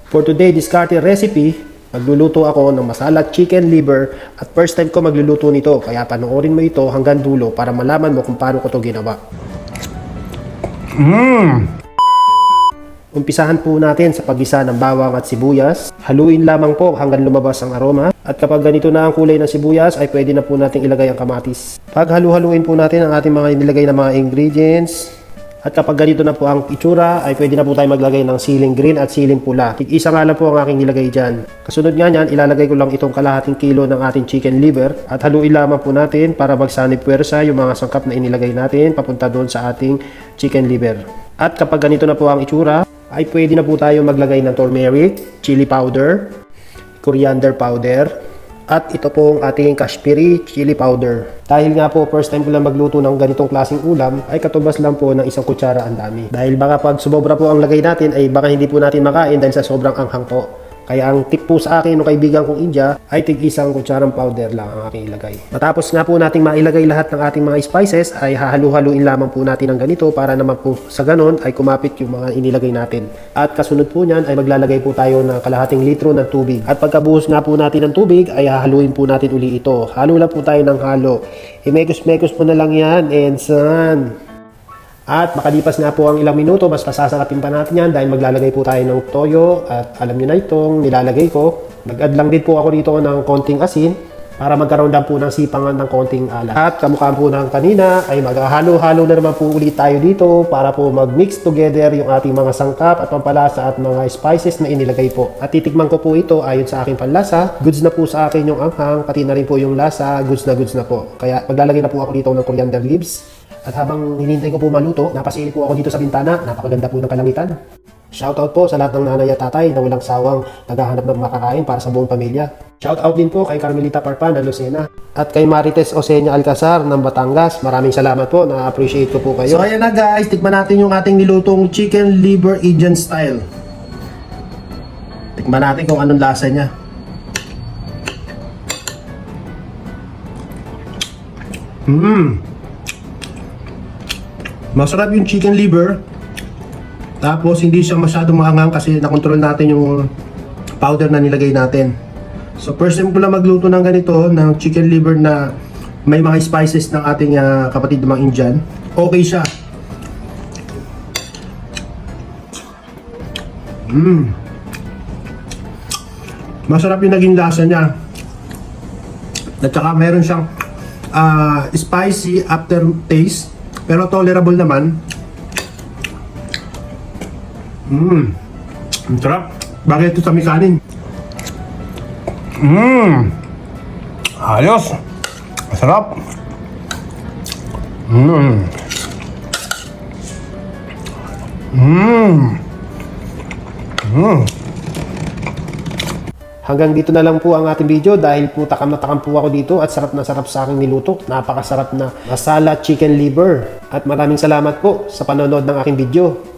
For today discarded recipe, magluluto ako ng masala chicken liver at first time ko magluluto nito. Kaya panoorin mo ito hanggang dulo para malaman mo kung paano ko ito ginawa. Umpisahan po natin sa paggisa ng bawang at sibuyas. Haluin lamang po hanggang lumabas ang aroma. At kapag ganito na ang kulay ng sibuyas ay pwede na po natin ilagay ang kamatis. Pag halu-haluin po natin ang ating mga inilagay na mga ingredients. At kapag ganito na po ang itsura, ay pwede na po tayo maglagay ng siling green at siling pula. Tig-isa nga lang po ang aking nilagay dyan. Kasunod nga niyan, ilalagay ko lang itong kalahating kilo ng ating chicken liver. At haluin lamang po natin para magsanib puwersa yung mga sangkap na inilagay natin papunta doon sa ating chicken liver. At kapag ganito na po ang itsura, ay pwede na po tayo maglagay ng turmeric, chili powder, coriander powder, at ito pong ating Kashmiri chili powder. Dahil nga po first time ko lang magluto ng ganitong klaseng ulam, ay katubas lang po ng isang kutsara ang dami. Dahil baka pag sumobra po ang lagay natin ay baka hindi po natin makain dahil sa sobrang anghang po. Kaya ang tip po sa akin ng kaibigan kong India ay tig-isang kutsarang powder lang ang aking ilagay. Matapos nga po nating mailagay lahat ng ating mga spices ay hahalu-haluin lamang po natin ng ganito para naman po sa ganon ay kumapit yung mga inilagay natin. At kasunod po niyan ay maglalagay po tayo ng kalahating litro ng tubig. At pagkabuhos nga po natin ng tubig ay hahaluin po natin uli ito. Halo lang po tayo ng halo. Imekos-mekos po na lang yan and son. At makalipas nga po ang ilang minuto, mas pasasarapin pa natin yan dahil maglalagay po tayo ng toyo at alam nyo na itong nilalagay ko. Nag-add lang din po ako dito ng konting asin para magkaroon lang po ng sipangan ng konting alat. At kamukhaan po ng kanina ay maghahalo-halo na naman po ulit tayo dito para po mag-mix together yung ating mga sangkap at pampalasa at mga spices na inilagay po. At titikman ko po ito ayon sa aking panlasa. Goods na po sa akin yung anghang, pati na rin po yung lasa, goods na po. Kaya maglalagay na po ako dito ng coriander leaves. At habang hinihintay ko po maluto, napasilip po ako dito sa bintana. Napakaganda po ng kalangitan. Shoutout po sa lahat ng nanay at tatay na walang sawang naghahanap ng makakain para sa buong pamilya. Shoutout din po kay Carmelita Parpan ng Lucena at kay Marites Osenia Alcazar ng Batangas. Maraming salamat po, na-appreciate ko po kayo. So ayan na guys, tikman natin yung ating nilutong chicken liver Indian style. Tikman natin kung anong lasa niya. Masarap yung chicken liver. Tapos hindi siya masyadong maanghang kasi nakontrol natin yung powder na nilagay natin. So first time ko lang magluto ng ganito, ng chicken liver na may mga spices ng ating kapatid ng mga Indian. Okay siya. Masarap yung naging lasa niya. At saka meron siyang spicy aftertaste. Pero tolerable naman. Ang sarap. Bagay ito sa may kanin. Ayos. Masarap. Hanggang dito na lang po ang ating video dahil po takam na takam po ako dito at sarap na sarap sa aking niluto. Napakasarap na masala chicken liver. At maraming salamat po sa panonood ng aking video.